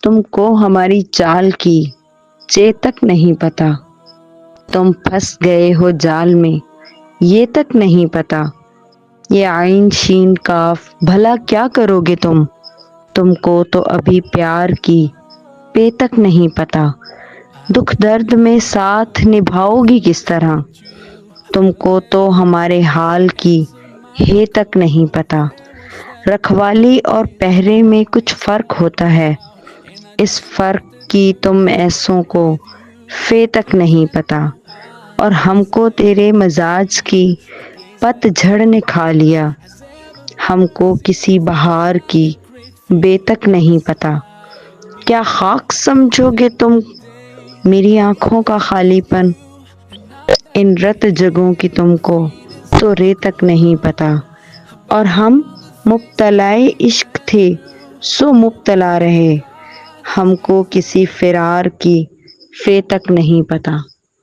تم کو ہماری چال کی چے تک نہیں پتا، تم پھنس گئے ہو جال میں یہ تک نہیں پتا، یہ عین شین کاف بھلا کیا کرو گے تم کو تو ابھی پیار کی پے تک نہیں پتا، دکھ درد میں ساتھ نبھاؤ گی کس طرح، تم کو تو ہمارے حال کی ہے تک نہیں پتا، رکھوالی اور پہرے میں کچھ فرق ہوتا ہے، اس فرق کی تم ایسوں کو فے تک نہیں پتا، اور ہم کو تیرے مزاج کی پت جھڑ نے کھا لیا، ہم کو کسی بہار کی بے تک نہیں پتا، کیا خاک سمجھو گے تم میری آنکھوں کا خالی پن، ان رت جگوں کی تم کو تو رے تک نہیں پتا، اور ہم مبتلائے عشق تھے سو مبتلا رہے، ہم کو کسی فرار کی فے تک نہیں پتا۔